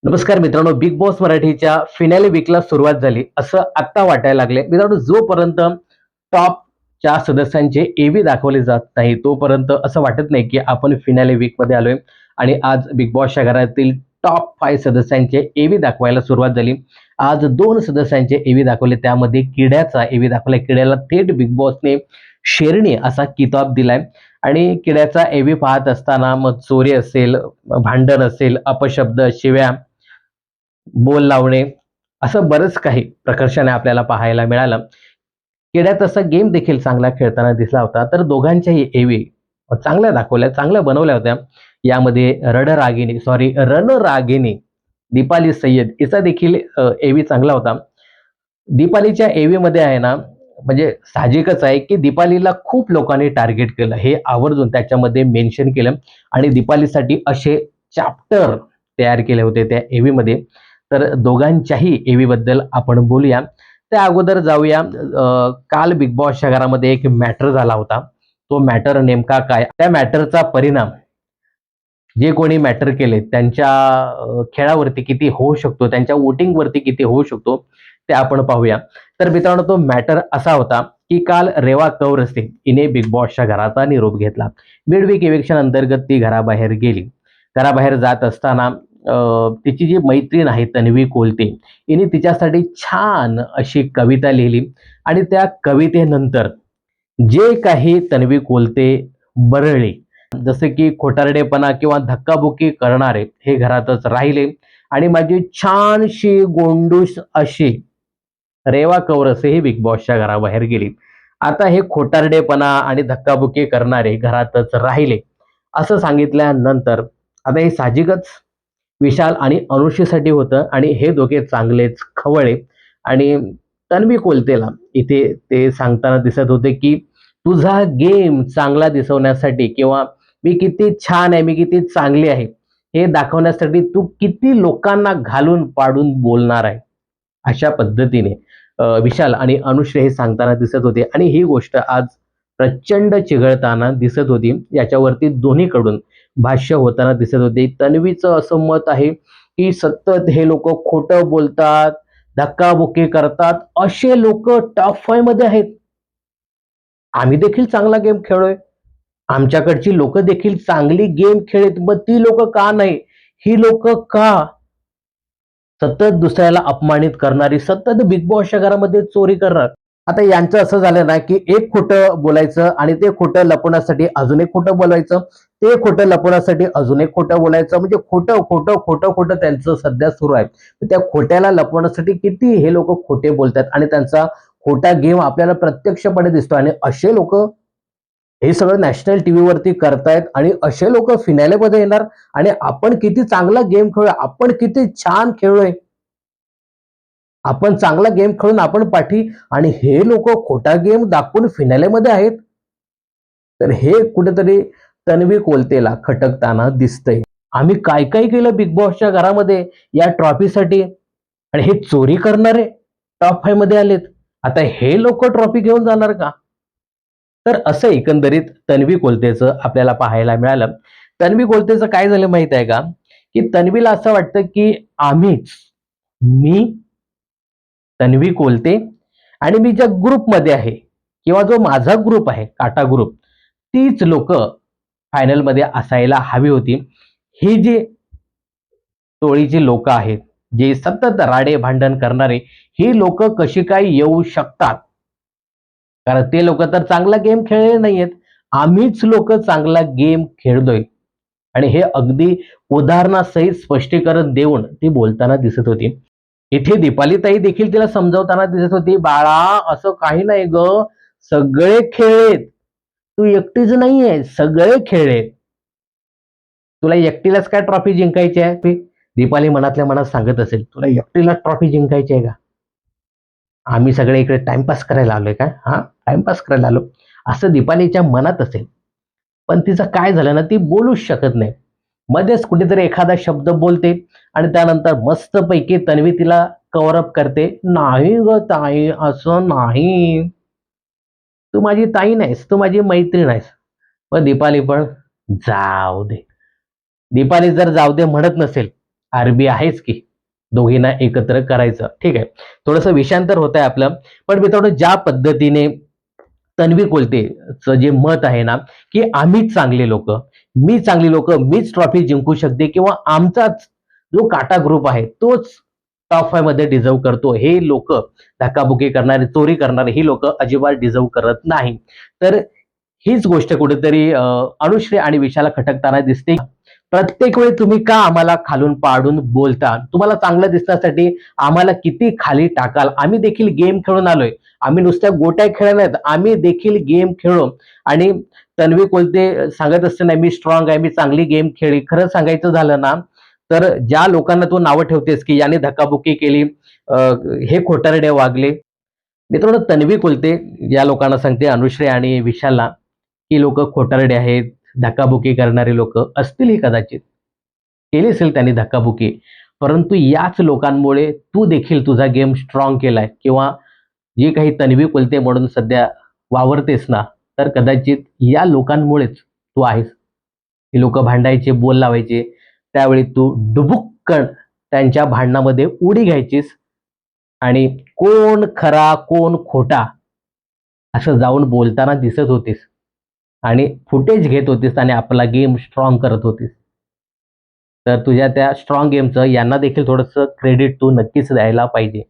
नमस्कार मित्रांनो, big boss मराठीच्या फिनाले वीकला सुरुवात झाली असं आत्ता वाटायला लागले. मित्रांनो, जोपर्यंत टॉपच्या सदस्यांचे एव्ही दाखवले जात नाही, तोपर्यंत असं वाटत नाही की आपण फिनाले वीकमध्ये आलोय. आणि आज बिग बॉसच्या घरातील टॉप 5 सदस्यांचे एव्ही दाखवायला सुरुवात झाली. आज 2 सदस्यांचे एव्ही दाखवले. त्यामध्ये किड्याचा एव्ही दाखवला. किड्याला थेट बिग बॉसने शेरणी असा किताब दिलाय. आणि किड्याचा एव्ही पाहत असताना मग चोरी असेल, भांडण असेल, अपशब्द, शिव्या, बोल लावणे, असं बरंच काही प्रकर्षाने आपल्याला पाहायला मिळालं. किड्या तसा गेम देखील चांगला खेळताना दिसला होता. तर दोघांच्याही एवी चांगल्या दाखवल्या, चांगल्या बनवल्या होत्या. यामध्ये रणरागिणी दीपाली सय्यद हिचा देखील एवी चांगला होता. दीपालीच्या एवीमध्ये आहे ना, म्हणजे साहजिकच आहे की दीपालीला खूप लोकांनी टार्गेट केलं. हे आवर्जून त्याच्यामध्ये मेन्शन केलं आणि दीपालीसाठी असे चॅप्टर तयार केले होते त्या एवीमध्ये. तर दोघांच्याही एवीबद्दल आपण बोलूया. त्या अगोदर जाऊया, काल बिग बॉसच्या घरामध्ये एक मॅटर झाला होता. तो मॅटर नेमका काय? त्या मॅटरचा परिणाम जे कोणी मॅटर केले त्यांच्या खेळावरती किती होऊ शकतो, त्यांच्या वोटिंगवरती किती होऊ शकतो, ते आपण पाहूया. तर मित्रांनो, तो मॅटर असा होता की काल रेवा कौरसे हिने बिग बॉसच्या घराचा निरोप घेतला. मिडवीक इव्हिक्शन अंतर्गत ती घराबाहेर गेली. घराबाहेर जात असताना तिची जी मैत्रीण आहे तन्वी कोलते, हिने तिच्यासाठी छान अशी कविता लिहिली. आणि त्या कवितेनंतर जे काही तन्वी कोलते बरळली, जसे की खोटारडेपणा किंवा धक्काबुक्की करणारे हे घरातच राहिले. आणि माझी छानशी गोंडूस अशी रेवा कौरसे ही बिग बॉसच्या घराबाहेर गेली. आता हे खोटारडेपणा आणि धक्काबुक्की करणारे घरातच राहिले असं सांगितल्यानंतर आता हे साहजिकच विशाल आणि अनुष्येसाठी होतं. आणि हे दोघे चांगलेच खवळे. आणि तन्वी कोलतेला इथे ते सांगताना दिसत होते की तुझा गेम चांगला दिसवण्यासाठी किंवा मी किती छान आहे, मी किती चांगली आहे, हे दाखवण्यासाठी तू किती लोकांना घालून पाडून बोलणार आहे, अशा पद्धतीने विशाल आणि अनुश्री हे सांगताना दिसत होते. आणि ही गोष्ट आज प्रचंड चिघळताना दिसत होती. याच्यावरती दोन्हीकडून भाष्य होताना दिसत होते. तन्वीचं असं मत आहे की सतत हे लोक खोटं बोलतात, धक्काबुक्की करतात, असे लोक टॉप 5 मध्ये आहेत. आम्ही देखील चांगला गेम खेळलोय, आमच्याकडची लोक देखील चांगली गेम खेळत, मग ती लोक का नाही? ही लोक का सतत दुसऱ्याला अपमानित करणारी, सतत बिग बॉसच्या घरामध्ये चोरी करणार? आता यांचं असं झालं ना की एक खोटं बोलायचं आणि ते खोटं लपवण्यासाठी अजून एक खोटं बोलायचं, ते खोटं लपवण्यासाठी अजून एक खोटं बोलायचं, म्हणजे खोटं खोटं खोटं खोटं त्यांचं सध्या सुरू आहे. त्या खोट्याला लपवण्यासाठी किती हे लोक खोटे बोलतात आणि त्यांचा खोटा गेम आपल्याला प्रत्यक्षपणे दिसतो. आणि असे लोक हे सगळं नॅशनल टीव्ही वरती करतायत आणि असे लोक फिनालेमध्ये येणार. आणि आपण किती चांगला गेम खेळूया, आपण किती छान खेळलोय, आपण चांगला गेम खेळून आपण पाठी, आणि हे लोक खोटा गेम दाखवून फिनालेमध्ये आहेत. तर हे कुठेतरी तन्वी कोलतेला खटकताना दिसतंय. आम्ही काय काय केलं बिग बॉसच्या घरामध्ये या ट्रॉफीसाठी, आणि हे चोरी करणारे टॉप 5 मध्ये आलेत. आता हे लोक ट्रॉफी घेऊन जाणार का? तर असं एकंदरीत तन्वी कोलतेचं आपल्याला पाहायला मिळालं. तन्वी कोलतेचं काय झालं माहित आहे का? की तन्वीला असं वाटतं की आम्हीच, मी, तन्वी कोलते आणि मी ज्या ग्रुपमध्ये आहे किंवा जो माझा ग्रुप आहे काटा ग्रुप, तीच लोक फायनलमध्ये असायला हवी होती. ही जी टोळीची लोक आहेत, जे सतत राडे भांडण करणारे, ही लोक कशी काय येऊ शकतात? कारण ते लोक तर चांगला गेम खेळले नाहीयेत, आम्हीच लोक चांगला गेम खेळलोय. आणि हे अगदी उदाहरणासहित स्पष्टीकरण देऊन ती बोलताना दिसत होती. इथे दीपालीताई देखील तिला समजावताना दिसत होती, बाळा असं काही नाही ग, सगळे खेळलेत, तू एकटीच नाहीये, सगळे खेळलेत. तुला एकटीलाच काय ट्रॉफी जिंकायची आहे? दीपाली मनातल्या मनात सांगत असेल, तुला एकटीला ट्रॉफी जिंकायची आहे का? आम्ही सगळे इकडे टाइमपास करायला आलोय का? हा, टाइमपास करायला आलो, असं दीपालीच्या मनात असेल. पण तिचं काय झालं ना, ती बोलूच शकत नाही. मध्येच कुठेतरी एखादा शब्द बोलते आणि त्यानंतर मस्तपैकी तन्वी तिला कव्हर अप करते. नाही ग ताई, असं नाही, तू माझी ताई नाहीस, तू माझी मैत्रीण आहेस. मग दीपाली पण जाऊ दे. दीपाली जर जाऊ दे म्हणत नसेल, आरबी आहेच की, दोघींना एकत्र करायचं. ठीक आहे. थोडंसं विषांतर होत आहे आपलं. पण मित्रांनो, ज्या पद्धतीने तन्वी कोलतेचं जे मत आहे ना, की आम्हीच चांगले लोकं, मी चांगली लोकं, मीच ट्रॉफी जिंकू शकते किंवा आमचाच जो काटा ग्रुप आहे तोच टॉप 5 मध्ये डिझर्व्ह करतो. हे लोकं धक्काबुक्की करणारे, चोरी करणारे ही लोकं अजिबात डिझर्व्ह करत नाही. तर हीच गोष्ट कुठेतरी अनुश्री आणि विशाला खटकताना दिसते. प्रत्येक वेळी तुम्ही का आम्हाला खालून पाडून बोलता? तुम्हाला चांगलं दिसण्यासाठी आम्हाला किती खाली टाकाल? आम्ही देखील गेम खेळून आलोय. आम्ही नुसत्या गोट्या खेळल्या नाहीत. आम्ही देखील गेम खेळलो आणि तन्वी कोलते सांगत असते ना, मी स्ट्रॉंग आहे, मी चांगली गेम खेळली. खरं सांगायचं झालं ना, तर ज्या लोकांना तू नावं ठेवतेस, की याने धक्काबुक्की केली, अ, हे खोटारडे वागले. मित्रांनो, तन्वी कोलते या लोकांना सांगते, अनुश्री आणि विशालला, ही लोकं खोटारडे आहेत, धक्काबुक्की करणारी लोकं असतीलही कदाचित. केली असेल त्यांनी धक्काबुक्की. परंतु याच लोकांमुळे तू देखील तुझा गेम स्ट्रॉंग केलाय किंवा जी काही तन्वी कोलते म्हणून सध्या वावरतेस ना, तर कदाचित या लोकांमुळेच तू आहेस. ही लोकं भांडायचे, बोल लावायचे. त्यावेळी तू डुबुक्कन त्यांच्या भांडणामध्ये उडी घ्यायचीस आणि कोण खरा, कोण खोटा असं जाऊन बोलताना दिसत होतीस आणि फुटेज घेत होतीस आणि आपला गेम स्ट्रॉंग करत होतीस. तर तुझ्या त्या स्ट्रॉंग गेमचं यांना देखील थोडंसं क्रेडिट तू नक्कीच द्यायला पाहिजे.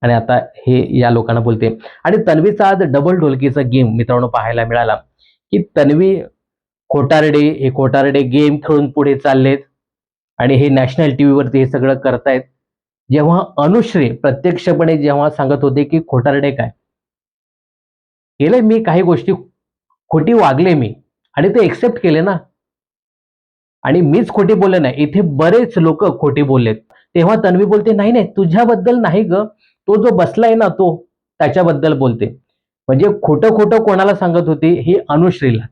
आणि आता हे या लोकांना बोलते. आणि तन्वीचा आज डबल ढोलकीचा गेम मित्रांनो पाहायला मिळाला, की तन्वी खोटारडे, हे खोटारडे गेम खेळून पुढे चाललेत आणि हे नॅशनल टीव्हीवरती हे सगळं करतायत. जेव्हा अनुश्री प्रत्यक्षपणे जेव्हा सांगत होते, की खोटारडे काय? केलंय मी काही गोष्टी, खोटी वागले मी आणि ते एक्सेप्ट केले ना. आणि मीच खोटी बोलले नाही. इथे बरेच लोकं खोटी बोललेत. तेव्हा तन्वी बोलते, "नाही, नाही, तुझ्याबद्दल नाही गं. तो जो बसलाय ना तो, त्याच्याबद्दल बोलते." म्हणजे खोटं-खोटं कोणाला सांगत होती? ही अनुश्रीला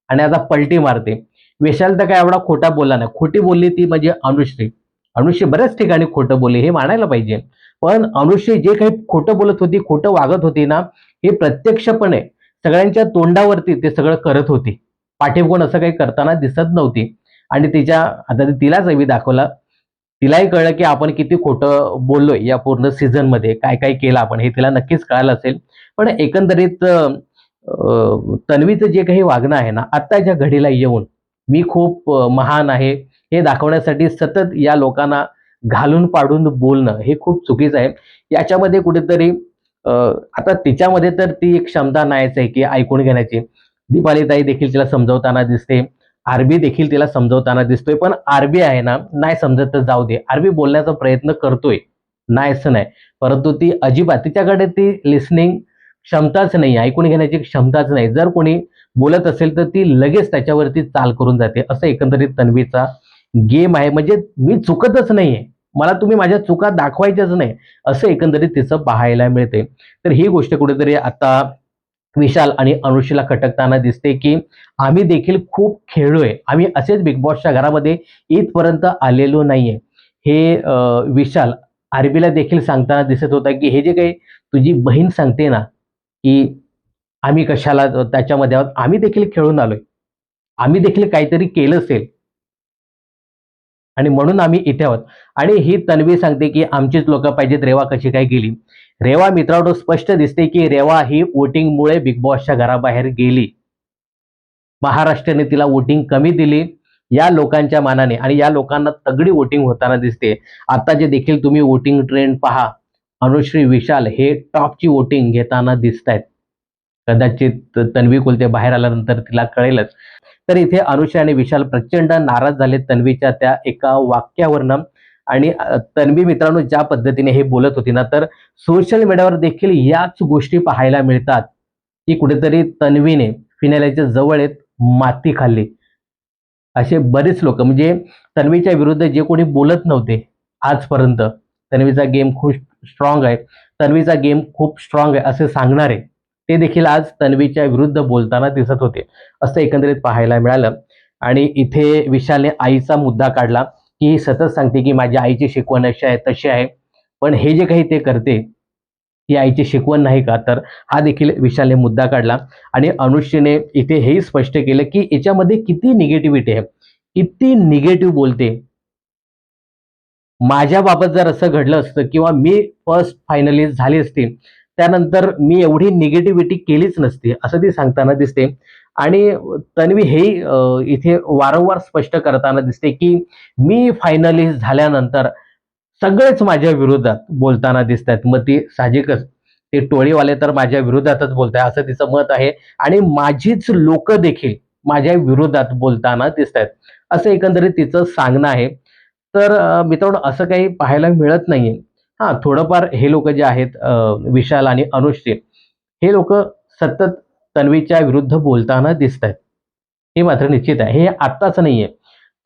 आणि आता पलटी मारते. विशाल तर काय एवढा खोटा बोलला नाही. खोटी बोलली ती म्हणजे अनुश्री. अनुश्री बऱ्याच ठिकाणी खोटं बोलली, हे मानायला पाहिजे. पण अनुश्री जे काही खोटं बोलत होती, खोटं वागत होती ना, हे प्रत्यक्षपणे सगळ्यांच्या तोंडावरती ते सगळं करत होती. पाठीमागून असं काही करताना दिसत नव्हती. आणि तिच्या आता तिलाच मी दाखवलं. तिलाही कळलं, की आपण किती खोटं बोललोय या पूर्ण सीझनमध्ये. काय-काय केलं आपण हे तिला नक्कीच कळालं असेल. पण एकंदरीत तन्वीचं जे काही वागणं आहे ना, आत्ताच्या घडीला येऊन मी खूप महान आहे, हे दाखवण्यासाठी सतत या लोकांना घालून पाडून बोलणं हे खूप चुकीचं आहे. याच्यामध्ये कुठेतरी अ, आता तिच्यामध्ये तर ती एक क्षमता नाहीच आहे, की ऐकून घेण्याची. दीपालीताई देखील तिला समजावताना दिसते. आरबी देखील तिला समजवताना दिसतोय. पण आरबी आहे ना, नाही समजत तर जाऊ दे. आरबी बोलण्याचा प्रयत्न करतोय, नाही असं नाही. परंतु ती अजिबात तिच्याकडे ती लिसनिंग क्षमताच नाही, ऐकून घेण्याची क्षमताच नाही. जर कोणी बोलत असेल तर ती लगेच त्याच्यावरती चाल करून जाते. असं एकंदरीत तन्वीचा गेम आहे. म्हणजे मी चुकतच नाहीये. मला तुम्ही माझ्या चुका दाखवायच्याच नाही. असं एकंदरीत तिचं पाहायला मिळते. तर ही गोष्ट कुठेतरी आता विशाल आणि अनुष्काला खटकताना दिसते, की आम्ही देखील खूप खेळलोय. आम्ही असेच बिग बॉसच्या घरामध्ये इथपर्यंत आलेलो नाहीये. हे विशाल आरबीला देखील सांगताना दिसत होता, की हे जे काही तुझी बहीण सांगते ना, की आम्ही कशाला त्याच्यामध्ये आहोत. आम्ही देखील खेळून आलोय. आम्ही देखील काहीतरी केलं असेल आणि म्हणून आम्ही इथे आहोत. आणि ही तन्वी सांगते, की आमचीच लोकं पाहिजेत. रेवा कशी काय गेली? रेवा मित्रांनो स्पष्ट दिसते, की रेवा ही वोटिंगमुळे बिग बॉसच्या घराबाहेर गेली. महाराष्ट्राने तिला वोटिंग कमी दिली या लोकांच्या मानाने आणि या लोकांना तगडी वोटिंग होताना दिसते. आता जे देखील तुम्ही वोटिंग ट्रेंड पहा, अनुश्री, विशाल हे टॉपची वोटिंग घेताना दिसतायत. कदाचित तन्वी कुलते बाहेर आल्यानंतर तिला कळेलच. तर इथे अनुश्री आणि विशाल प्रचंड नाराज झाले तन्वीच्या त्या एका वाक्यावरनं. आणि तन्वी मित्रांनो ज्या पद्धतीने हे बोलत होती ना, तर सोशल मीडियावर देखील याच गोष्टी पाहायला मिळतात, की कुठेतरी तन्वीने फिनालेच्या जवळ येत माती खाल्ली. असे बरेच लोकं म्हणजे तन्वीच्या विरुद्ध जे कोणी बोलत नव्हते आजपर्यंत, तन्वीचा गेम खूप स्ट्राँग आहे, तन्वीचा गेम खूप स्ट्राँग आहे असे सांगणारे, ते देखील आज तन्वीच्या विरुद्ध बोलताना दिसत होते. असं एकंदरीत पाहायला मिळालं. आणि इथे विशालने आईचा मुद्दा काढला, की ही सतत सांगते, की माझ्या आईची शिकवण अशी आहे, तशी आहे. पण हे जे काही ते करते, ती आईची शिकवण नाही का? तर हा देखील विशालने मुद्दा काढला. आणि अनुष्येने इथे हेही स्पष्ट केलं, की याच्यामध्ये किती निगेटिव्हिटी आहे. किती निगेटिव्ह बोलते. माझ्याबाबत जर असं घडलं असतं किंवा मी फर्स्ट फायनलिस्ट झाली असती, त्यानंतर मी एवढी निगेटिव्हिटी केलीच नसती, असं ती सांगताना दिसते. आणि तन्वी हेही इथे वारंवार स्पष्ट करताना दिसते, की मी फायनलिस्ट झाल्यानंतर सगळेच माझ्या विरोधात बोलताना दिसतायत. मग ती साहजिकच ते टोळीवाले तर माझ्या विरोधातच बोलताय असं तिचं मत आहे आणि माझीच लोकं देखील माझ्या विरोधात बोलताना दिसतायत. असं एकंदरीत तिचं सांगणं आहे. तर मित्रांनो असं काही पाहायला मिळत नाहीये. हां, थोडंफार हे लोकं जे आहेत विशाल आणि अनुश्री, हे लोकं सतत तन्वीच्या विरुद्ध बोलताना दिसतायत. हे मात्र निश्चित आहे. हे आत्ताच नाहीये.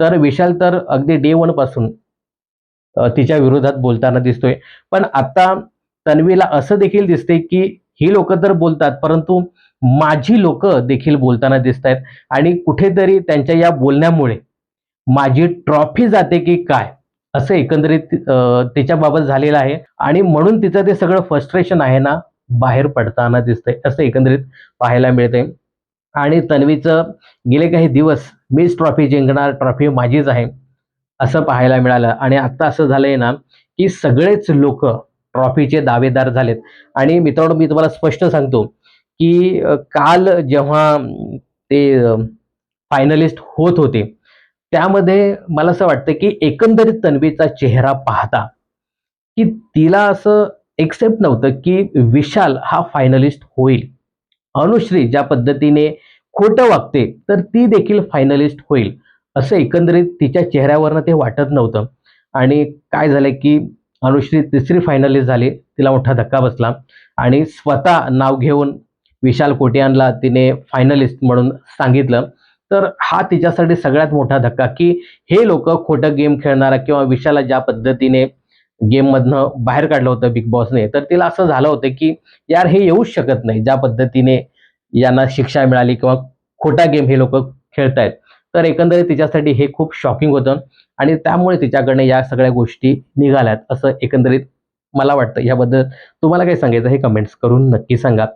तर विशाल तर अगदी डे 1 पासून तिच्या विरोधात बोलताना दिसतोय. पण आता तन्वीला असं देखील दिसतंय, की ही लोकं तर बोलतात, परंतु माझी लोकं देखील बोलताना दिसतायत आणि कुठेतरी त्यांच्या या बोलण्यामुळे माझी ट्रॉफी जाते की काय? असं एकंदरीत तिच्याबाबत झालेलं आहे आणि म्हणून तिचं ते सगळं फ्रस्ट्रेशन आहे ना, बाहेर पडताना दिसतंय, असं एकंदरीत पाहायला मिळतंय. आणि तन्वीचं गेले काही दिवस मीच ट्रॉफी जिंकणार, ट्रॉफी माझीच आहे, असं पाहायला मिळालं आणि आता असं झालंय ना, की सगळेच लोकं ट्रॉफीचे दावेदार झालेत आणि मित्रांनो मी तुम्हाला स्पष्ट सांगतो, की काल जेव्हा ते फायनलिस्ट होत होते, त्यामध्ये मला असं वाटतं, की एकंदरीत तन्वीचा चेहरा पाहता, की तिला असं एक्सेप्ट नव्हतं, की विशाल हा फायनलिस्ट होईल. अनुश्री ज्या पद्धतीने खोटं वागते, तर ती देखील फायनलिस्ट होईल. असं एकंदरीत तिच्या चेहऱ्यावरनं ते वाटत नव्हतं. आणि काय झालं, की अनुश्री तिसरी फायनलिस्ट झाली. तिला मोठा धक्का बसला आणि स्वतः नाव घेऊन विशाल कोटियानला तिने फायनलिस्ट म्हणून सांगितलं. तर हा तिच्यासाठी सगळ्यात मोठा धक्का, की हे लोकं खोटं गेम खेळणारा किंवा विशालला ज्या पद्धतीने गेममधनं बाहेर काढलं होतं बिग बॉसने, तर तिला असं झालं होतं, की यार हे येऊच शकत नाही. ज्या पद्धतीने यांना शिक्षा मिळाली किंवा खोटा गेम हे लोकं खेळतायत. तर एकंदरीत तिच्यासाठी हे खूप शॉकिंग होतं आणि त्यामुळे तिच्याकडनं या सगळ्या गोष्टी निघाल्यात, असं एकंदरीत मला वाटतं. याबद्दल तुम्हाला काय सांगायचं हे कमेंट्स करून नक्की सांगा.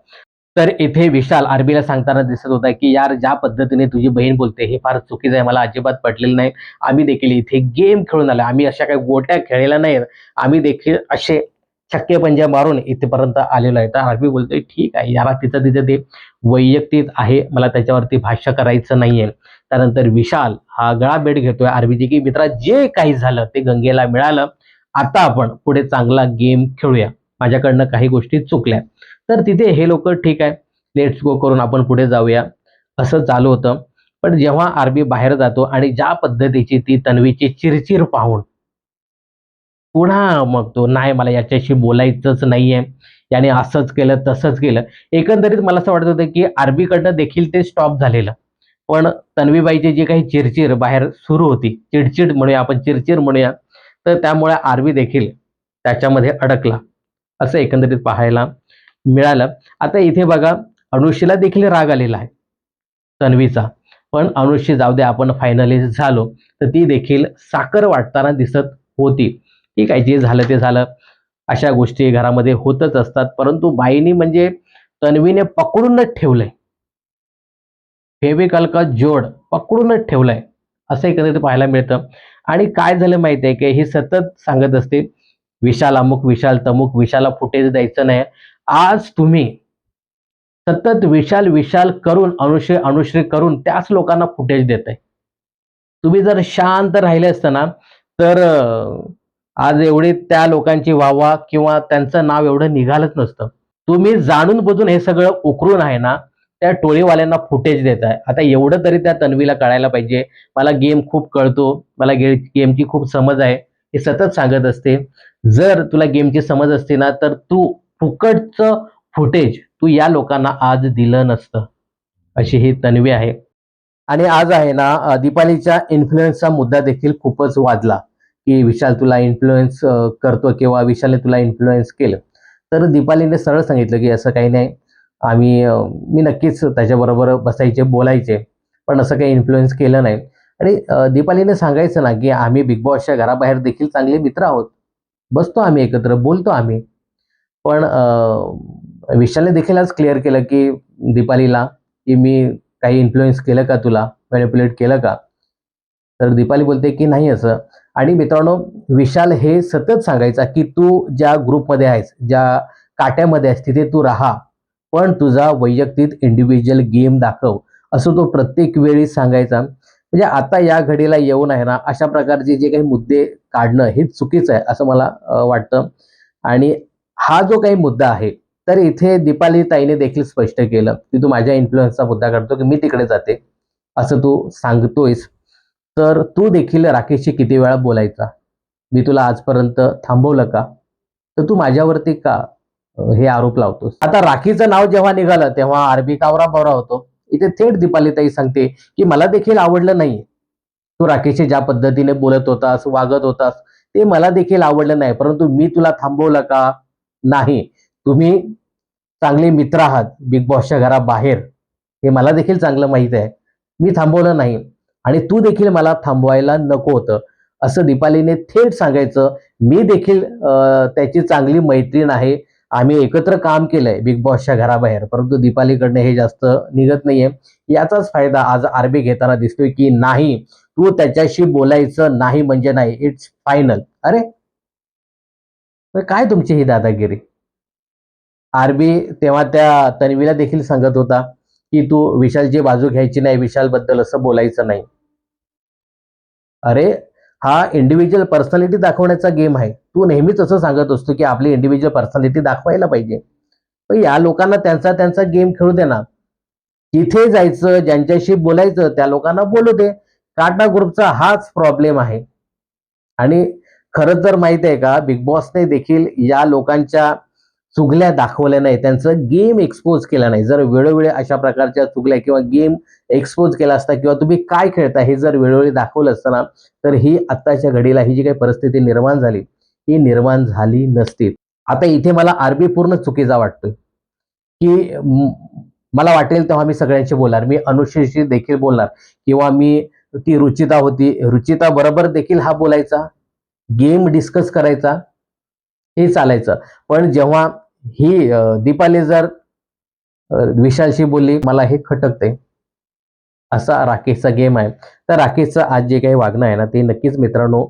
तर इथे विशाल आरबीला सांगताना दिसत होता, की "यार ज्या पद्धतीने तुझी बहीण बोलते हे फार चुकीचं आहे. मला अजिबात पटलेलं नाही. आम्ही देखील इथे गेम खेळून आलोय. आम्ही अशा काही गोट्या खेळलेल्या नाहीत. आम्ही देखील असे छक्के-पंजे मारून इथेपर्यंत आलेलो आहे." तर आरबी बोलतोय, "ठीक आहे यार तिचं-तिचं ते वैयक्तिक आहे. मला त्याच्यावरती भाष्य करायचं नाहीये." त्यानंतर विशाल हा गळाभेट घेतोय आरबीची, की "मित्रा जे काही झालं ते गंगेला मिळालं. आता आपण पुढे चांगला गेम खेळूया. माझ्याकडनं काही गोष्टी चुकल्या." तर तिथे हे लोकं ठीक आहे, लेट्स गो करून आपण पुढे जाऊया, असं चालू होतं. पण जेव्हा आरबी बाहेर जातो आणि ज्या पद्धतीची ती तन्वीची चिरचिर पाहून पुन्हा मग तो नाही मला याच्याशी बोलायचंच नाहीये. याने असंच केलं, तसंच केलं. एकंदरीत मला असं वाटत होतं, की आरबीकडनं देखील ते स्टॉप झालेलं. पण तन्वीबाईची जी काही चिरचिर बाहेर सुरू होती, चिडचिड म्हणूया आपण, चिरचिर म्हणूया, तर त्यामुळे आरबी देखील त्याच्यामध्ये अडकला. असं एकंदरीत पाहायला मिळालं. आता इथे बघा अनुष्काला देखील राग आलेला आहे तन्वीचा. पण अनुष्का जाऊ दे आपण फायनलिस्ट झालो, तर ती देखील साखर वाटताना दिसत होती. ठीक आहे, जे झालं ते झालं. अशा गोष्टी घरामध्ये होतच असतात. परंतु बाईंनी म्हणजे तन्वीने पकडूनच ठेवलंय. फेविकॉल का जोड पकडूनच ठेवलाय. असं एकंदरीत पाहायला मिळतं. आणि काय झालं माहिती आहे, की ही सतत सांगत असते, विशाल अमुक, विशाल तमुक, विशालला फुटेज द्यायचं नाही. आज तुम्ही सतत विशाल, विशाल करून, अनुश्री, अनुश्री करून त्याच लोकांना फुटेज देताय. तुम्ही जर शांत राहिले असते ना, तर आज एवढी त्या लोकांची वाह किंवा त्यांचं नाव एवढं निघालंच नसतं. तुम्ही जाणून-बुजून हे सगळं उकरून आहे ना, त्या टोळीवाल्यांना फुटेज देताय. आता एवढं तरी त्या तन्वीला कळायला पाहिजे. मला गेम खूप कळतो. मला गेमची खूप समज आहे. हे सतत सांगत असते. जर तुला गेमची समज असते ना, तर तू फुकटचं फुटेज तू या लोकांना आज दिलं नसतं. अशी ही तन्वी आहे. आणि आज आहे ना दीपालीच्या इन्फ्लुअन्सचा मुद्दा देखील खूपच वाजला, की विशाल तुला इन्फ्लुअन्स करतो किंवा विशालने तुला इन्फ्लुअन्स केलं. तर दीपालीने सरळ सांगितलं, की असं काही नाही. मी नक्कीच त्याच्याबरोबर बसायचे, बोलायचे. पण असं काही इन्फ्लुअन्स केलं नाही. आणि दीपालीने सांगायचं ना, की आम्ही बिग बॉसच्या घराबाहेर देखील चांगले मित्र आहोत. बसतो आम्ही एकत्र, बोलतो आम्ही. पण विशालने देखील आज क्लिअर केलं, की दीपालीला, की "मी काही इन्फ्लुअन्स केलं का तुला? मॅनिप्युलेट केलं का?" तर दीपाली बोलते, की "नाही असं." आणि मित्रांनो, विशाल हे सतत सांगायचा, की "तू ज्या ग्रुपमध्ये आहेस, ज्या काट्यामध्ये आहेस, तिथे तू राहा. पण तुझा वैयक्तिक इंडिव्हिज्युअल गेम दाखव." असं तो प्रत्येक वेळी सांगायचा. म्हणजे आता या घडीला येऊन आहे ना, अशा प्रकारचे जे काही मुद्दे काढणं हे चुकीचं आहे, असं मला वाटतं. आणि हा जो काही मुद्दा आहे, तर इथे दीपाली ताईने देखील स्पष्ट केलं, की "तू माझ्या इन्फ्लुअन्सचा मुद्दा काढतो, की मी तिकडे जाते." असं तू सांगतोयस. तर तू देखील राकेशशी किती वेळा बोलायचा? मी तुला आजपर्यंत थांबवलं का? तर तू माझ्यावरती का हे आरोप लावतोस? आता राखीचं नाव जेव्हा निघालं, तेव्हा आरबी कावरा-बावरा होतो. इथे थेट दीपालीताई सांगते, की "मला देखील आवडलं नाही. तू राकेशशी ज्या पद्धतीने बोलत होतास, वागत होतास, ते मला देखील आवडलं नाही. परंतु मी तुला थांबवलं का? नाही. तुम्ही चांगले मित्र आहात बिग बॉसच्या घराबाहेर. हे मला देखील चांगलं माहीत आहे. मी थांबवलं नाही आणि तू देखील मला थांबवायला नको होतं." असं दीपालीने थेट सांगायचं. मी देखील त्याची चांगली मैत्रीण आहे. आम्ही एकत्र काम केलंय बिग बॉसच्या घराबाहेर. परंतु दीपालीकडनं हे जास्त निघत नाहीये. याचाच फायदा आज आरबी घेताना दिसतोय, की नाही, तू त्याच्याशी बोलायचं नाही म्हणजे नाही. It's final. अरे, मग काय तुमची ही दादागिरी? आरबी तेव्हा त्या तन्वीला देखील सांगत होता, की "तू विशालची बाजू घ्यायची नाही, विशालबद्दल असं बोलायचं नाही." अरे, हा इंडिव्हिज्युअल पर्सनॅलिटी दाखवण्याचा गेम आहे. तू नेहमीच असं सांगत असतो, की आपली इंडिव्हिज्युअल पर्सनॅलिटी दाखवायला पाहिजे. पण या लोकांना त्यांचा त्यांचा गेम खेळू दे ना. तिथे जायचं, ज्यांच्याशी बोलायचं त्या लोकांना बोलू दे. टाटा ग्रुपचा हाच प्रॉब्लेम आहे. आणि खरंच जर माहिती आहे का, बिग बॉसने देखील या लोकांच्या चुगल्या दाखवल्या नाही. त्यांचं गेम एक्सपोज केला नाही. जर वेळोवेळी अशा प्रकारच्या चुगल्या किंवा गेम एक्सपोज केला असता किंवा तुम्ही काय खेळता हे जर वेळोवेळी दाखवलं असतं ना, तर ही आत्ताच्या घडीला ही जी काही परिस्थिती निर्माण झाली, ही निर्माण झाली नसती. आता इथे मला आरबी पूर्ण चुकीचा वाटतोय, की मला वाटेल तेव्हा मी सगळ्यांशी बोलणार. मी अनुश्रीशी देखील बोलणार किंवा मी ती रुचिता होती, रुचिता बरोबर देखील हा बोलायचा, गेम डिस्कस करायचा, हे चालायचं. पण जेव्हा ही दीपाली जर विशालशी बोलली, मला हे खटकतंय. असा राकेशचा गेम आहे. तर राकेशचं आज जे काही वागणं आहे ना, ते नक्कीच मित्रांनो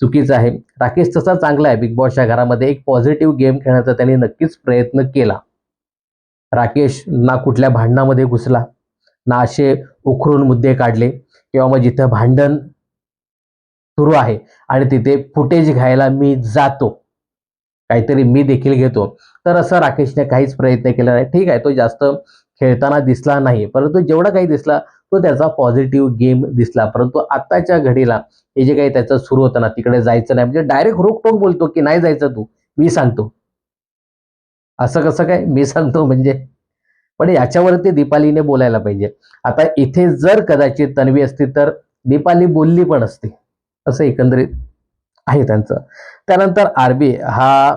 चुकीचं आहे. राकेश तसा चांगला आहे. बिग बॉसच्या घरामध्ये एक पॉझिटिव्ह गेम खेळण्याचा त्यांनी नक्कीच प्रयत्न केला. राकेश ना कुठल्या भांडणामध्ये घुसला, ना असे उकरून मुद्दे काढले किंवा मग जिथं भांडण सुरू आहे आणि तिथे फुटेज घ्यायला मी जातो. काहीतरी मी देखील घेतो. तर असं राकेशने काहीच प्रयत्न केला नाही. ठीक आहे, तो जास्त खेळताना दिसला नाही. परंतु जेवढा काही दिसला, तो त्याचा पॉझिटिव्ह गेम दिसला. परंतु आत्ताच्या घडीला हे जे काही त्याचं सुरू होतं ना, तिकडे जायचं नाही म्हणजे डायरेक्ट रोखठोक बोलतो, की "नाही जायचं तू, मी सांगतो." असं कसं काय? मी सांगतो म्हणजे? पण याच्यावरती दीपालीने बोलायला पाहिजे. आता इथे जर कदाचित तन्वी असती, तर दीपाली बोलली पण असती. असं एकंदरीत आहे त्यांचं. त्यानंतर आरबी हा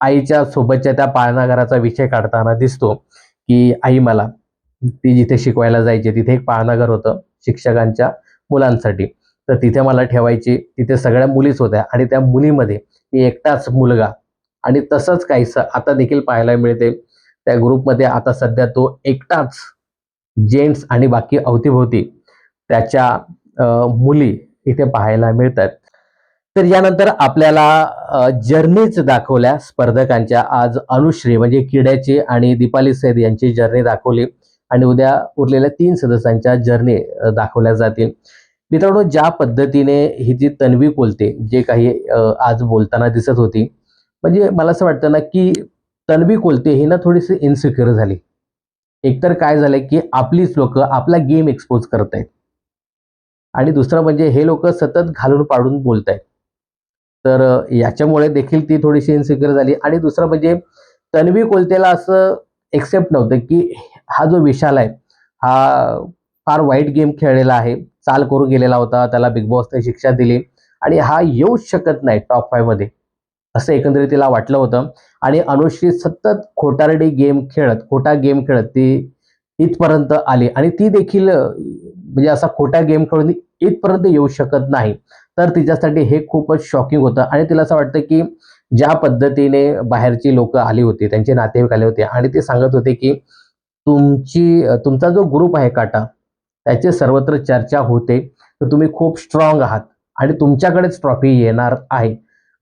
आईच्या सोबतच्या त्या पाळणाघराचा विषय काढताना दिसतो, की "आई मला ती जिथे शिकवायला जायची तिथे एक पाळणाघर होतं शिक्षकांच्या मुलांसाठी. तर तिथे मला ठेवायची. तिथे सगळ्या मुलीच होत्या आणि त्या मुलीमध्ये मी एकटाच मुलगा." आणि तसंच काहीसं आता देखील पाहायला मिळते. त्या ग्रुपमध्ये आता सध्या तो एकटाच जेंट्स आणि बाकी अवतीभोवती त्याच्या मुली इथे पाहायला मिळतात. तर यानंतर आपल्याला जर्नीच दाखवल्या स्पर्धकांच्या. आज अनुश्री म्हणजे किड्याची आणि दीपाली सैद यांची जर्नी दाखवली आणि उद्या उरलेल्या 3 सदस्यांच्या जर्नी दाखवल्या जातील. मित्रांनो, ज्या पद्धतीने ही जी तन्वी कोलते जे काही आज बोलताना दिसत होती, म्हणजे मला असं वाटतं ना, की तन्वी कोलते ही ना थोडीशी इन्सिक्युअर झाली. एकतर काय झालंय, की आपलीच लोकं आपला गेम एक्सपोज करतायत आणि दुसरं म्हणजे हे लोकं सतत घालून पाडून बोलतायत. तर याच्यामुळे देखील ती थोडीशी इन्सिक्युअर झाली आणि दुसरं म्हणजे तन्वी कोलतेला असं एक्सेप्ट नव्हतं, की हा जो विशाल आहे, हा फार वाईट गेम खेळलेला आहे. चाल करून गेलेला होता. त्याला बिग बॉसने शिक्षा दिली आणि हा येऊच शकत नाही टॉप 5 मध्ये. असं एकंदरीत तिला वाटलं होतं आणि अनुश्री सतत खोटारडी गेम खेळत, खोटा गेम खेळत ती इथपर्यंत आली आणि ती देखील म्हणजे असा खोटा गेम खेळून इथपर्यंत येऊ शकत नाही. तर तिच्यासाठी हे खूपच शॉकिंग होतं आणि तिला असं वाटतं, की ज्या पद्धतीने बाहेरची लोकं आली होती, त्यांचे नातेवाईक आले होते आणि ते सांगत होते, की तुमचा जो ग्रुप आहे काटा, त्याची सर्वत्र चर्चा होते, तर तुम्ही खूप स्ट्राँग आहात. आणि तुमच्याकडेच ट्रॉफी येणार आहे,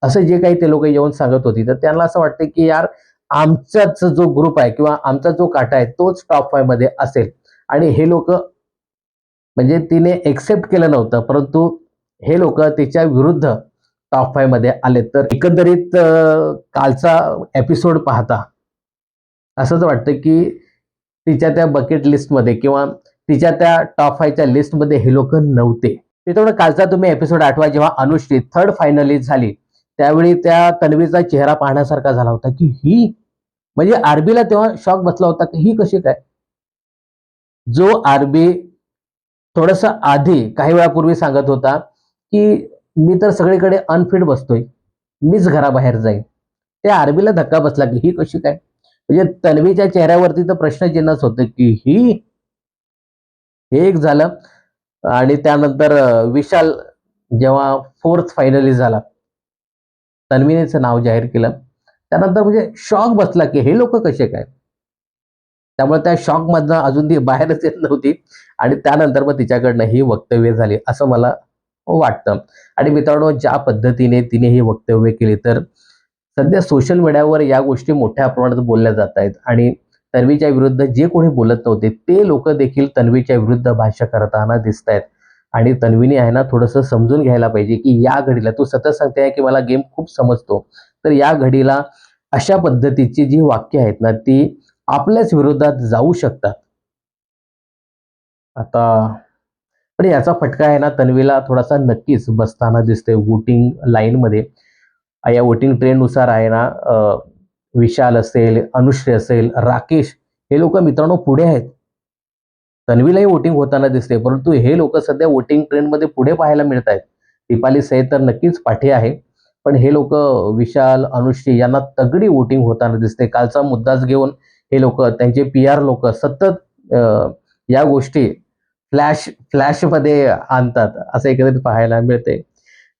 असं जे काही ते लोक येऊन सांगत होती, तर त्यांना असं वाटतं की यार आमचाच जो ग्रुप आहे किंवा आमचा जो काटा आहे तोच टॉप 5 मध्ये असेल. आणि हे लोक म्हणजे तिने एक्सेप्ट केलं नव्हतं, परंतु हे लोक तिच्या विरुद्ध टॉप 5 मध्ये आले. तर एकंदरीत कालचा एपिसोड पाहता असंच वाटतं की तिच्या त्या बकेट लिस्टमध्ये किंवा तिच्या त्या टॉप 5 च्या लिस्टमध्ये हे लोक नव्हते. मित्रांनो, कालचा तुम्ही एपिसोड आठवा, जेव्हा अनुश्री थर्ड फायनलिस्ट झाली, त्यावेळी त्या तन्वीचा चेहरा पाहण्यासारखा झाला होता की ही, म्हणजे आरबीला तेव्हा शॉक बसला होता की ही कशी काय. जो आरबी थोडस आधी काही वेळापूर्वी सांगत होता की मी तर सगळीकडे अनफिट बसतोय, मीच घराबाहेर जाईन, त्या आरबीला धक्का बसला की ही कशी काय. म्हणजे तन्वीच्या चेहऱ्यावरती तर प्रश्नचिन्हच होतं की ही. हे एक झालं. आणि त्यानंतर विशाल जेव्हा फोर्थ फायनलिस्ट झाला, तन्वीनेचं नाव जाहीर केलं, त्यानंतर म्हणजे शॉक बसला की हे लोक कसे काय. त्यामुळे त्या शॉक मधनं अजून ती बाहेरच येत नव्हती. आणि त्यानंतर मग तिच्याकडनं ही वक्तव्य झाली असं मला वाटतं. आणि मित्रांनो, ज्या पद्धतीने तिने ही वक्तव्य केली, तर सध्या सोशल मीडियावर या गोष्टी मोठ्या प्रमाणात बोलल्या जात आहेत. आणि तन्वीच्या विरुद्ध जे कोणी बोलत नव्हते ते लोक देखील तन्वीच्या विरुद्ध भाष्य करताना दिसत आहेत. आणि तन्वीने आहे ना, थोडंसं समजून घ्यायला पाहिजे की या घडीला तू सतत सांगते की मला गेम खूप समजतो, तर या घडीला अशा पद्धतीची जी वाक्य आहेत ना, ती आपल्याच विरोधात जाऊ शकतात. आता पण याचा फटका आहे ना, तन्वीला थोडासा नक्कीच बसताना दिसतोय वोटिंग लाईनमध्ये. या वोटिंग ट्रेंडनुसार आहे ना, विशाल असेल, अनुश्री असेल, राकेश, हे लोक मित्रांनो पुढे आहेत. तन्वीलाही वोटिंग होताना दिसते, परंतु हे लोक सध्या वोटिंग ट्रेंडमध्ये पुढे पाहायला मिळत आहेत. दीपाली सय्यद तर नक्कीच पाठी आहे, पण हे लोक विशाल, अनुश्री यांना तगडी वोटिंग होताना दिसते. कालचा मुद्दाच घेऊन हे लोक, त्यांचे PR लोक सतत या गोष्टी फ्लॅशमध्ये आणतात, असं एकंदरीत पाहायला मिळते.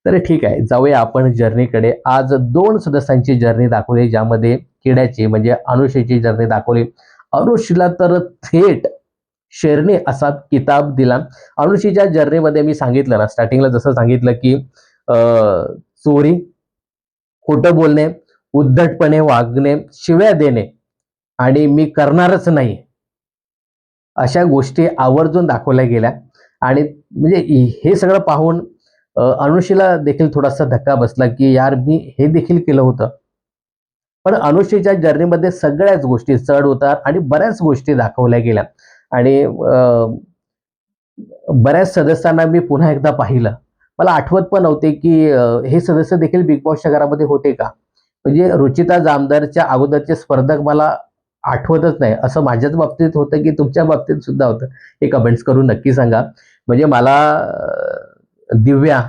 तर ठीक आहे, जाऊया आपण जर्नीकडे. आज 2 सदस्यांची जर्नी दाखवली, ज्यामध्ये किड्याची म्हणजे अनुश्रीची जर्नी दाखवली. अनुश्रीला तर थेट शेरने असा किताब दिला. अनुश्रीच्या जर्नीमध्ये मी सांगितलं ना, स्टार्टिंगला जसं सांगितलं की चोरी, खोटं बोलणे, उद्धटपणे वागणे, शिव्या देणे आणि मी करणारच नाही, अशा गोष्टी आवर्जून दाखवल्या गेल्या. आणि म्हणजे हे सगळं पाहून अनुश्रीला देखील थोडासा धक्का बसला की यार मी हे देखील केलं होतं. पण अनुश्रीच्या जर्नीमध्ये सगळ्याच गोष्टी चढ उतार आणि बऱ्याच गोष्टी दाखवल्या गेल्या. आणि बऱ्याच सदस्यांना मी पुन्हा एकदा पाहिलं. मला आठवत पण नव्हते की हे सदस्य देखील बिग बॉसच्या घरामध्ये होते का. म्हणजे रुचिता जामदारच्या अगोदरचे स्पर्धक मला आठवतच नाही. असं माझ्याच बाबतीत होतं की तुमच्या बाबतीत सुद्धा होतं, हे कमेंट्स करून नक्की सांगा. म्हणजे मला दिव्या,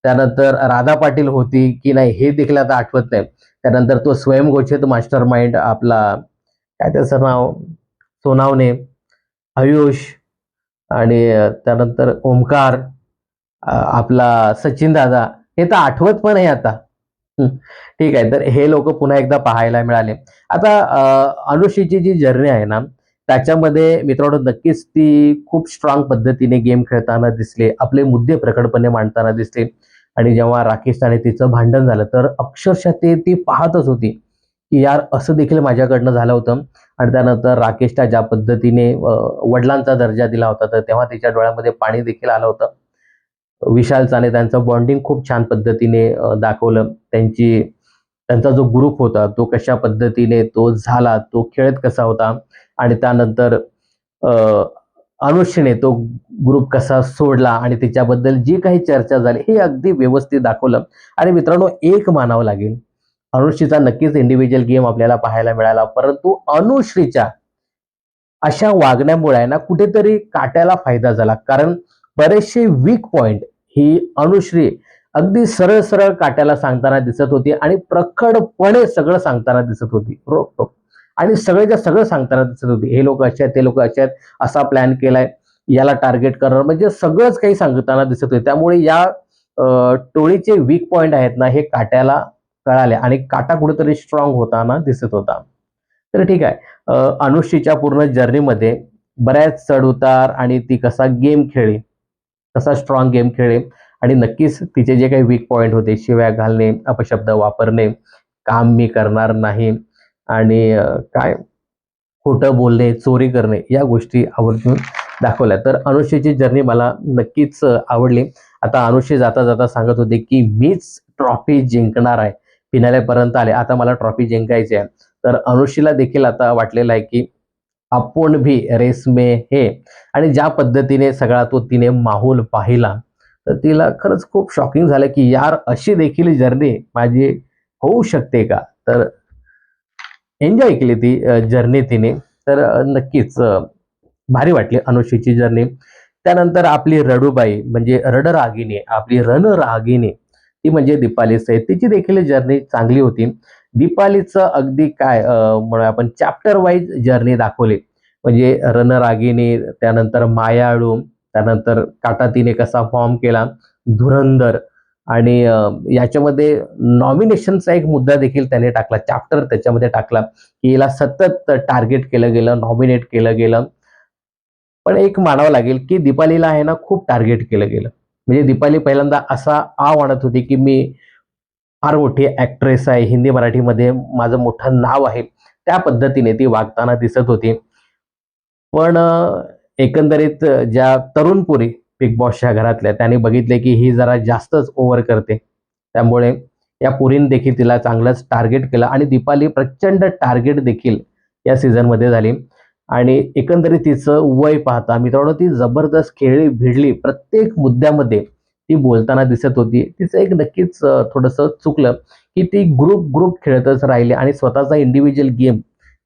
त्यानंतर राधा पाटील होती की नाही हे देखील आता आठवत नाही. त्यानंतर तो स्वयंघोषित मास्टर माइंड आपला, काय त्याचं नाव, सोनावणे, आयुष, आणि त्यानंतर ओमकार, आपला सचिन दादा, हे तर आठवत पण आहे आता. हं, ठीक आहे. तर हे लोक पुन्हा एकदा पाहायला मिळाले. आता अनुश्रीची जी जर्नी आहे ना, त्याच्यामध्ये मित्रांनो नक्कीच ती खूप स्ट्रॉंग पद्धतीने गेम खेळताना दिसले. आपले मुद्दे प्रकटपणे मांडताना दिसले. आणि जेव्हा राकेश आणि तिचं भांडण झालं, तर अक्षरशः ती पाहतच होती, की यार असं देखील माझ्याकडनं झालं होतं. आणि त्यानंतर राकेशला ज्या पद्धतीने वडिलांचा दर्जा दिला होता, तर तेव्हा तिच्या डोळ्यामध्ये पाणी देखील आलं होतं. विशालचा आणि त्यांचं बॉन्डिंग खूप छान पद्धतीने दाखवलं. त्यांचा जो ग्रुप होता तो कशा पद्धतीने तो झाला, तो खेळत कसा होता. आणि त्यानंतर अ, अनुष्यने तो ग्रुप कसा सोडला आणि तिच्याबद्दल जी काही चर्चा झाली हे अगदी व्यवस्थित दाखवलं. आणि मित्रांनो, एक मानावं लागेल, अनुश्रीचा नक्कीच इंडिव्हिज्युअल गेम आपल्याला पाहायला मिळाला, परंतु अनुश्रीच्या अशा वागण्यामुळे आहे ना, कुठेतरी काट्याला फायदा झाला. कारण बरेचसे वीक पॉइंट ही अनुश्री अगदी सरळ सरळ काट्याला सांगताना दिसत होती आणि प्रखडपणे सगळं सांगताना दिसत होती, रोखोक. आणि सगळेच्या सगळं सांगताना दिसत होती, हे लोक असे आहेत, ते लोक असे आहेत, असा प्लॅन केलाय, याला टार्गेट करणार, म्हणजे सगळंच काही सांगताना दिसत होते. त्यामुळे या टोळीचे वीक पॉइंट आहेत ना, हे काट्याला कळाले आणि काटा कुठेतरी स्ट्रॉंग होताना दिसत होता. तर ठीक आहे, अनुश्रीच्या पूर्ण जर्नीमध्ये बऱ्याच चढ उतार आणि ती कसा गेम खेळली, कसा स्ट्रॉंग गेम खेळली. आणि नक्कीच तिचे जे काही वीक पॉइंट होते, शिव्या घालणे, अपशब्द वापरणे, काम मी करणार नाही आणि काय खोटं बोलणे, चोरी करणे या गोष्टी आवर्जून दाखवल्या. तर अनुष्काची जर्नी मला नक्कीच आवडली. आता अनुष्का जाता-जाता सांगत होते, की मीच ट्रॉफी जिंकणार आहे. फिनालेपर्यंत आले. आता मला ट्रॉफी जिंकायची आहे. तर अनुष्काला देखील आता वाटलेलं आहे, की आपण भी रेस में है आणि ज्या पद्धतीने सगळा तो तिने माहोल पाहिला, तर तिला खरंच खूप शॉकिंग झालं, की यार अशी देखील जर्नी माझी होऊ शकते का? तर एन्जॉय केली ती जर्नी तिने. तर नक्कीच भारी वाटली अनुष्काची जर्नी. त्यानंतर आपली रडूबाई म्हणजे रणरागिणी, आपली रणरागिणी ती म्हणजे दीपाली सैद. तिची देखील जर्नी चांगली होती. दीपालीचं अगदी काय म्हणूया आपण चॅप्टर वाईज जर्नी दाखवली. म्हणजे रणरागिणी, त्यानंतर मायाळू, त्यानंतर काटा तिने कसा फॉर्म केला, धुरंधर आणि याच्यामध्ये नॉमिनेशनचा एक मुद्दा देखील त्याने टाकला. चॅप्टर त्याच्यामध्ये टाकला, की हिला सतत टार्गेट केलं गेलं, नॉमिनेट केलं गेलं. पण एक मानावं लागेल, की दीपालीला आहे ना खूप टार्गेट केलं गेलं. म्हणजे दीपाली पहिल्यांदा असा आणत होती, की मी फार मोठी ॲक्ट्रेस आहे. हिंदी, मराठीमध्ये माझं मोठं नाव आहे. त्या पद्धतीने ती वागताना दिसत होती. पण एकंदरीत ज्या तरुण पोरी बिग बॉसच्या घरातल्या त्यांनी बघितले, की ही जरा जास्तच ओव्हर करते. त्यामुळे या पोरीने देखील तिला चांगलंच टार्गेट केलं आणि दीपाली प्रचंड टार्गेट देखील या सीझनमध्ये झाली आणि एकंदरीत तिचं वय पाहता मित्रांनो ती जबरदस्त खेळली भिडली. प्रत्येक मुद्द्यामध्ये ती बोलताना दिसत होती. तिचं एक नक्कीच थोडंसं चुकलं, की ती ग्रुप खेळतच राहिली आणि स्वतःचा इंडिव्हिज्युअल गेम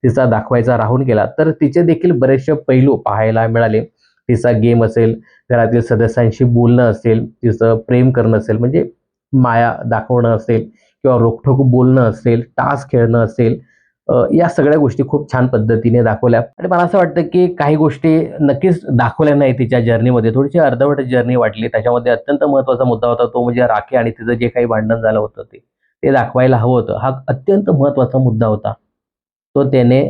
तिचा दाखवायचा राहून गेला. तर तिचे देखील बरेचसे पैलू पाहायला मिळाले. तिचा गेम असेल, घरातील सदस्यांशी बोलणं असेल, तिचं प्रेम करणं असेल, म्हणजे माया दाखवणं असेल किंवा रोखठोक बोलणं असेल, तास खेळणं असेल, या सगळ्या गोष्टी खूप छान पद्धतीने दाखवल्या आणि मला असं वाटतं, की काही गोष्टी नक्कीच दाखवल्या नाही तिच्या जर्नीमध्ये. थोडीशी अर्धवट जर्नी वाटली. त्याच्यामध्ये अत्यंत महत्त्वाचा मुद्दा होता तो म्हणजे राखी आणि तिचं जे काही भांडण झालं होतं ते दाखवायला हवं होतं. हा अत्यंत महत्त्वाचा मुद्दा होता. तो त्याने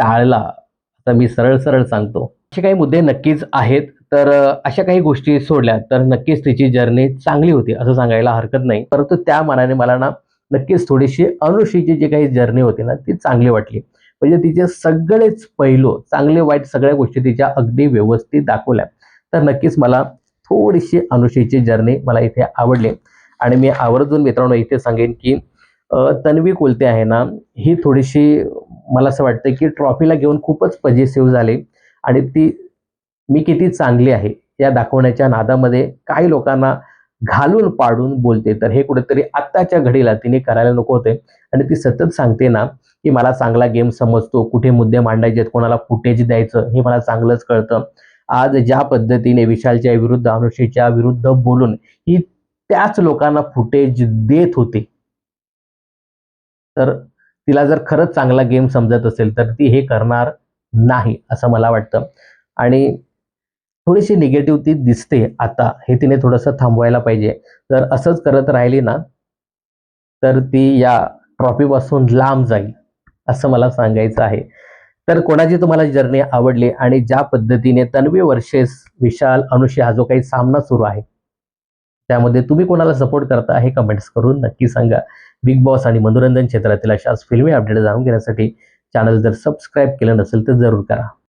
टाळला. आता मी सरळ-सरळ सांगतो. असे काही मुद्दे नक्कीच आहेत. तर अशा काही गोष्टी सोडल्या तर नक्कीच तिची जर्नी चांगली होती असं सांगायला हरकत नाही. परंतु त्या मानाने मला ना नक्कीच थोडीशी अनुश्रीची जी काही जर्नी होती ना ती चांगली वाटली. म्हणजे तिचे सगळेच पैलू चांगले वाईट सगळ्या गोष्टी तिच्या अगदी व्यवस्थित दाखवल्या. तर नक्कीच मला थोडीशी अनुश्रीची जर्नी मला इथे आवडली आणि मी आवर्जून मित्रांनो इथे सांगेन की तन्वी कुलते आहे ना, ही थोडीशी मला असं वाटतं की ट्रॉफीला घेऊन खूपच पजेसिव्ह झाली आणि ती मी किती चांगली आहे या दाखवण्याच्या नादामध्ये काही लोकांना घालून पाडून बोलते. तर हे कुठेतरी आत्ताच्या घडीला तिने करायला नको होते आणि ती सतत सांगते ना, की मला चांगला गेम समजतो, कुठे मुद्दे मांडायचे आहेत, कोणाला फुटेज द्यायचं हे मला चांगलंच कळतं. आज ज्या पद्धतीने विशालच्या विरुद्ध, अनुष्काच्या विरुद्ध बोलून ही त्याच लोकांना फुटेज देत होती. तर तिला जर खरंच चांगला गेम समजत असेल, तर ती हे करणार नाही, असं मला वाटतं. आणि थोडीशी निगेटिव्ह ती दिसते आता, हे तिने थोडंसं थांबवायला पाहिजे. जर असंच करत राहिली ना, तर ती या ट्रॉफीपासून लांब जाईल, असं मला सांगायचं आहे. तर कोणाची तुम्हाला जर्नी आवडली आणि ज्या पद्धतीने तन्वी वर्सेस विशाल, अनुष्का हा जो काही सामना सुरू आहे, त्यामध्ये तुम्ही कोणाला सपोर्ट करता हे कमेंट्स करून नक्की सांगा. बिग बॉस आणि मनोरंजन क्षेत्रातील अशाच फिल्मी अपडेट जाणून घेण्यासाठी चॅनल जर सबस्क्राईब केलं नसेल तर जरूर करा.